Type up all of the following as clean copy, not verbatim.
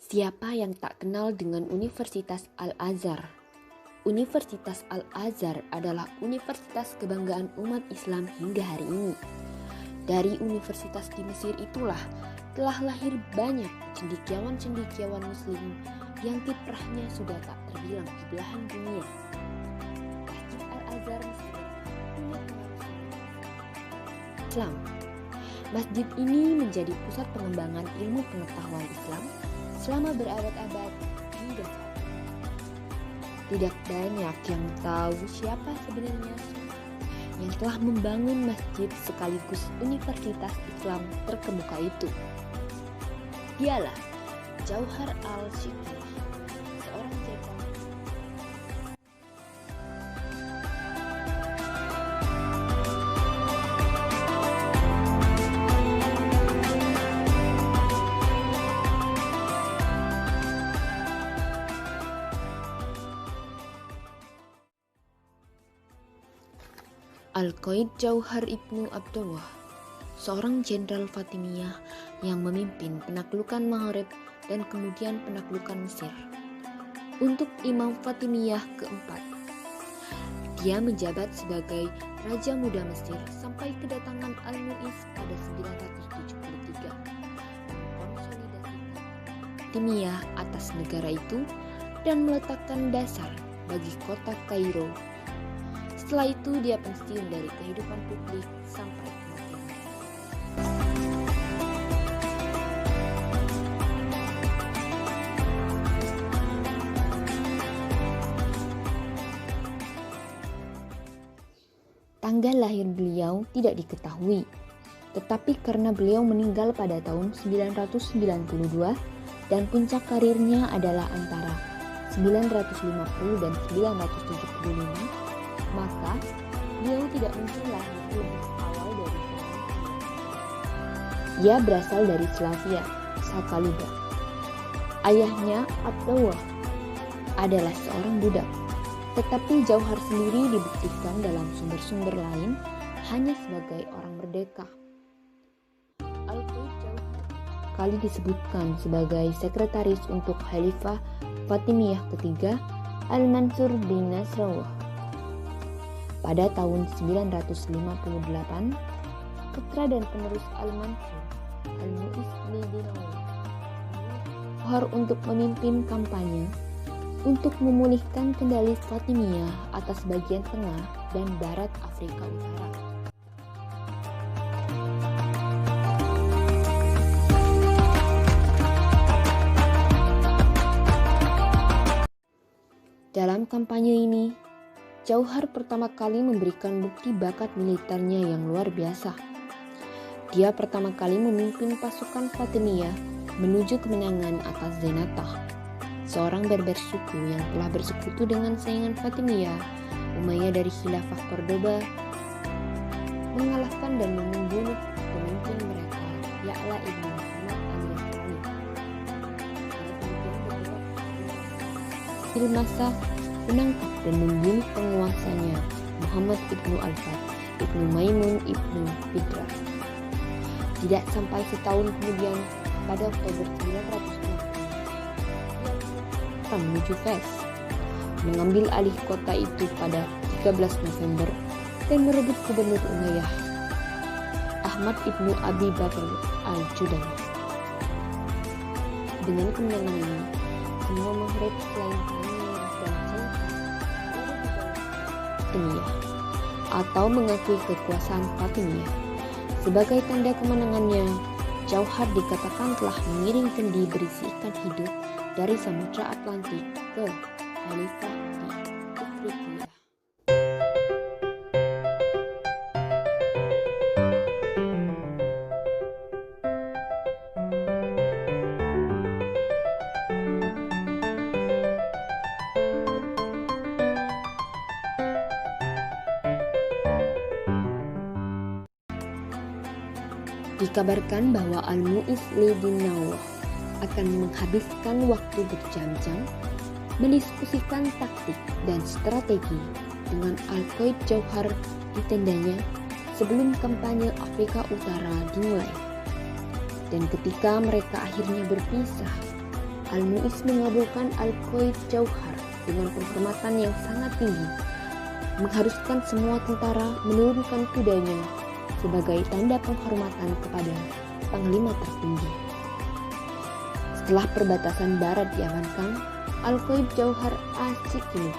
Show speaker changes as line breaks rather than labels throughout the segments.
Siapa yang tak kenal dengan Universitas Al-Azhar? Universitas Al-Azhar adalah universitas kebanggaan umat Islam hingga hari ini. Dari universitas di Mesir itulah telah lahir banyak cendekiawan-cendekiawan muslim yang kiprahnya sudah tak terbilang di belahan dunia. Masjid Al-Azhar Mesir punya pengaruh Islam. Masjid ini menjadi pusat pengembangan ilmu pengetahuan Islam selama berabad-abad hingga saat ini. Tidak banyak yang tahu siapa sebenarnya yang telah membangun masjid sekaligus universitas Islam terkemuka itu. Dialah Jauhar al-Shikli, seorang jenderal Al-Qaid Jauhar Ibnu Abdullah, seorang jenderal Fatimiyah yang memimpin penaklukan Maghrib dan kemudian penaklukan Mesir. Untuk Imam Fatimiyah keempat, dia menjabat sebagai Raja Muda Mesir sampai kedatangan Al-Mu'iz pada 973, mengkonsolidasikan Fatimiyah atas negara itu dan meletakkan dasar bagi kota Kairo. Setelah itu dia pensiun dari kehidupan publik sampai kematian. Tanggal lahir beliau tidak diketahui, tetapi karena beliau meninggal pada tahun 992 dan puncak karirnya adalah antara 950 dan 975, maka beliau tidak mungkin lahir lebih awal dari zaman. Ia berasal dari Slavia, Sakaluba. Ayahnya Abdullah adalah seorang budak, tetapi Jauhar sendiri dibuktikan dalam sumber-sumber lain hanya sebagai orang merdeka. Al-Qaid Jauhar kali disebutkan sebagai sekretaris untuk Khalifah Fatimiyah ketiga Al-Mansur bin Nasrallah. Pada tahun 958, putra dan penerus Al-Mansur, Al-Mu'iz Jauhar untuk memimpin kampanye untuk memulihkan kendali Fatimiyah atas bagian tengah dan barat Afrika Utara. Dalam kampanye ini, Jauhar pertama kali memberikan bukti bakat militernya yang luar biasa. Dia pertama kali memimpin pasukan Fatimiyah menuju kemenangan atas Zenatah, seorang Berber suku yang telah bersekutu dengan saingan Fatimiyah, Umayyah dari Khilafah Cordoba, mengalahkan dan membunuh pemimpin mereka, Ya'la ibn Muhammad al-Yahudi. Masa menangkap dan membunuh penguasanya Muhammad ibnu Al-Fat ibnu Maimun ibnu Fidrah. Tidak sampai setahun kemudian, pada Oktober 960, menuju Fes, mengambil alih kota itu pada 13 November dan merebut gubernur Umayyah Ahmad ibnu Abi Bakr al-Judani. Dengan kemenangan ini, semua Maghrib selain Fatimiyah atau mengakui kekuasaan Fatimiyah. Sebagai tanda kemenangannya, Jauhar dikatakan telah mengirim kendi berisi ikan hidup dari Samudra Atlantik ke Khalifah di Ifriqiya. Dikabarkan bahwa Al-Mu'iz akan menghabiskan waktu berjam-jam mendiskusikan taktik dan strategi dengan Al-Qaid Jauhar di tendanya sebelum kampanye Afrika Utara dimulai. Dan ketika mereka akhirnya berpisah, Al-Mu'izz mengabulkan Al-Qaid Jauhar dengan penghormatan yang sangat tinggi, mengharuskan semua tentara menurunkan kudanya sebagai tanda penghormatan kepada panglima tertinggi. Setelah perbatasan barat diamankan, Al-Qaid Jauhar Asyikili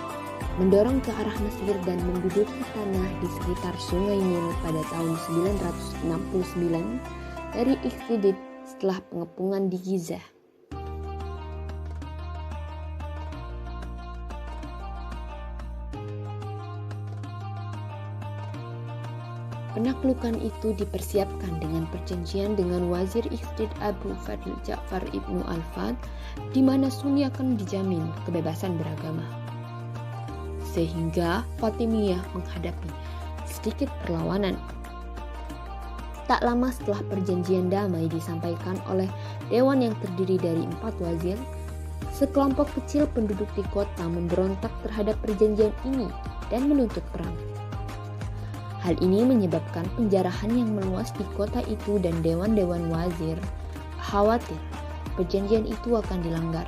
mendorong ke arah Mesir dan menduduki tanah di sekitar Sungai Nil pada tahun 969 dari Iqtidid setelah pengepungan di Gizah. Penaklukan itu dipersiapkan dengan perjanjian dengan Wazir Iqtid Abu Fadl Ja'far ibnu Al-Fad, di mana Sunni akan dijamin kebebasan beragama. Sehingga Fatimiyah menghadapi sedikit perlawanan. Tak lama setelah perjanjian damai disampaikan oleh dewan yang terdiri dari 4 wazir, sekelompok kecil penduduk di kota memberontak terhadap perjanjian ini dan menuntut perang. Hal ini menyebabkan penjarahan yang meluas di kota itu dan dewan-dewan wazir khawatir perjanjian itu akan dilanggar.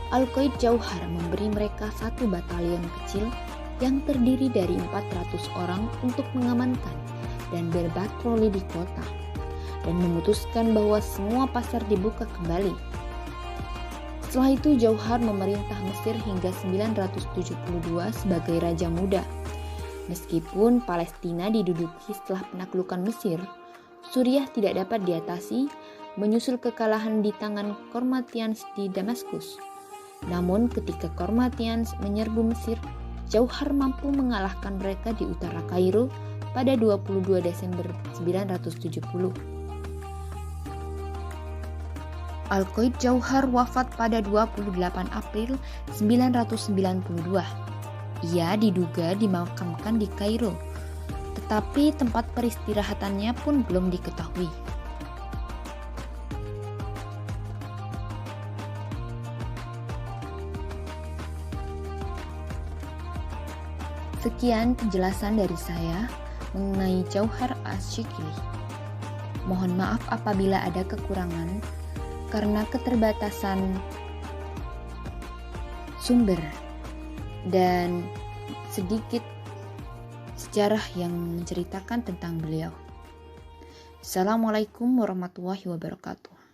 Al-Qaid Jauhar memberi mereka 1 batalion kecil yang terdiri dari 400 orang untuk mengamankan dan berpatroli di kota, dan memutuskan bahwa semua pasar dibuka kembali. Setelah itu Jauhar memerintah Mesir hingga 972 sebagai Raja Muda. Meskipun Palestina diduduki setelah penaklukan Mesir, Suriah tidak dapat diatasi menyusul kekalahan di tangan Kormatians di Damaskus. Namun ketika Kormatians menyerbu Mesir, Jauhar mampu mengalahkan mereka di utara Kairo pada 22 Desember 970. Al-Qaid Jauhar wafat pada 28 April 992. Ia diduga dimakamkan di Kairo, tetapi tempat peristirahatannya pun belum diketahui. Sekian penjelasan dari saya mengenai Jauhar Asyikili. Mohon maaf apabila ada kekurangan karena keterbatasan sumber dan sedikit sejarah yang menceritakan tentang beliau. Assalamualaikum warahmatullahi wabarakatuh.